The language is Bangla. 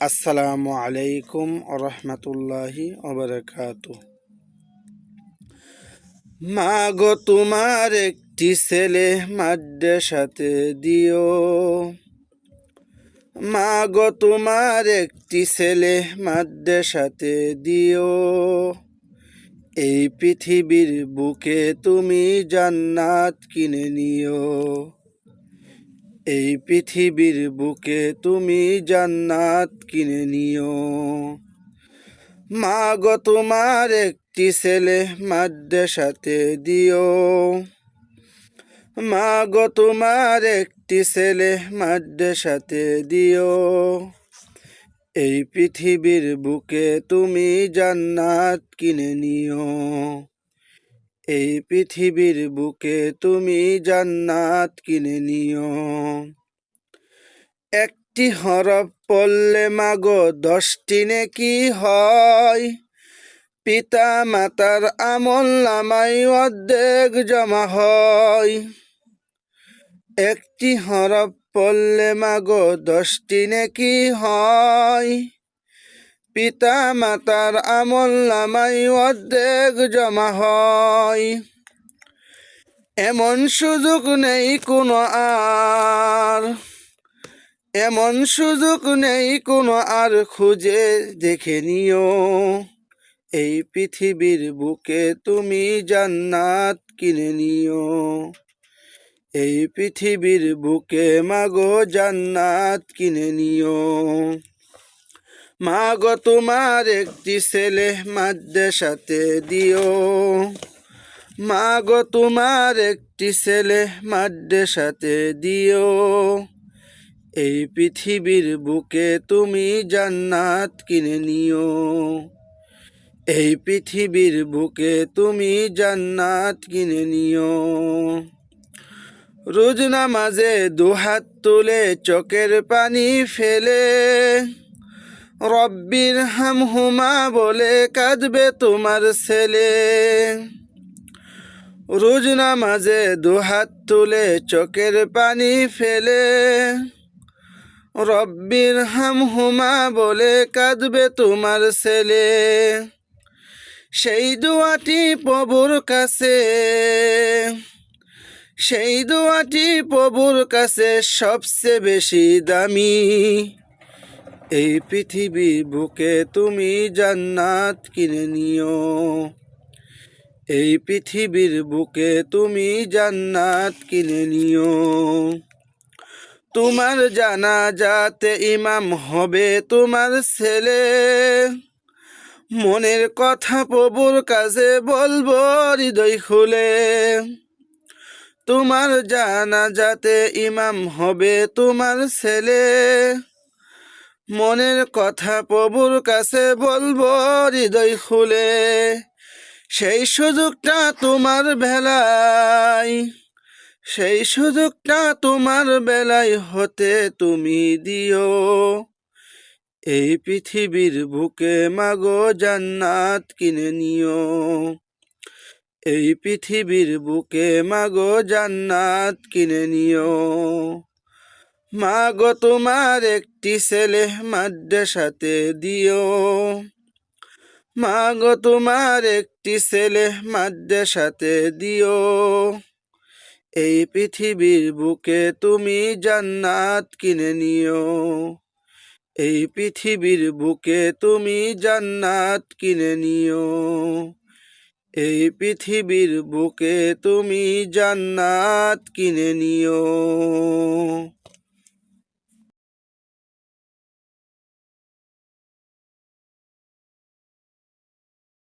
আসসালামু আলাইকুম রহমতুল্লাহি ওবারাকাতু। মা গো তোমার একটি ছেলে মাদ্রাসাতে দিও। মা গো তোমার একটি ছেলে মাদ্রাসাতে দিও। এই পৃথিবীর বুকে তুমি জান্নাত কিনে নিও। এই পৃথিবীর বুকে তুমি জান্নাত কিনে নিও। মা গো তোমার একটি ছেলে মাদ্রাসাতে দিও। মা গো তোমার একটি ছেলে মাদ্রাসাতে দিও। এই পৃথিবীর বুকে তুমি জান্নাত কিনে নিও। এই পৃথিবীর বুকে তুমি জান্নাত কিনে নিও। একটি হরফ পড়লে মাগো 10টি নেকি হয়। পিতা মাতার আমল নামায় অর্ধেক জমা হয়। একটি হরফ পড়লে মাগো 10টি নেকি হয়। পিতা মাতার আমল নামায় অর্ধেক জমা হয়। এমন সুযোগ নেই কোনো আর, এমন সুযোগ নেই কোনো আর, খুঁজে দেখে নিও। এই পৃথিবীর বুকে তুমি জান্নাত কিনে নিও। এই পৃথিবীর বুকে মাগো জান্নাত কিনে নিও। মাগো তোমার একটি ছেলে মাদ্রাসাতে দিও। মাগো তোমার একটি ছেলে মাদ্রাসাতে দিও। এই পৃথিবীর বুকে তুমি জান্নাত কিনে নিও। এই পৃথিবীর বুকে তুমি জান্নাত কিনে নিও। রোজ নামাজে দুহাত তুলে চোখের পানি ফেলে রব্বির হামহুমা বলে কাঁদবে তোমার ছেলে। রোজ নামাজে দুহাত তুলে চোখের পানি ফেলে রব্বির হামহুমা বলে কাঁদবে তোমার ছেলে। সেই দোয়াটি প্রভুর কাছে, সেই দোয়াটি প্রভুর কাছে সবচেয়ে বেশি দামি। এই পৃথিবীর বুকে তুমি জান্নাত কিনে নিও। এই পৃথিবীর বুকে তুমি জান্নাত কিনে নিও। তোমার জানাজাতে ইমাম হবে তোমার ছেলে। মনের কথা প্রভুর কাছে বলবো হৃদয় খুলে। তোমার জানাজাতে ইমাম হবে তোমার ছেলে। মনের কথা প্রভুর কাছে বলবো হৃদয় খুলে। সেই সুযোগটা তোমার বেলায়, সেই সুযোগটা তোমার বেলায় হতে তুমি দিও। এই পৃথিবীর বুকে মাগো জান্নাত কিনে নিও। এই পৃথিবীর বুকে মাগো জান্নাত কিনে নিও। মাগো তোমার একটি ছেলে মাদ্রাসাতে দিও। মাগো তোমার একটি ছেলে মাদ্রাসাতে দিও। এই পৃথিবীর বুকে তুমি জান্নাত কিনে নিও। এই পৃথিবীর বুকে তুমি জান্নাত কিনে নিও। এই পৃথিবীর বুকে তুমি জান্নাত কিনে নিও।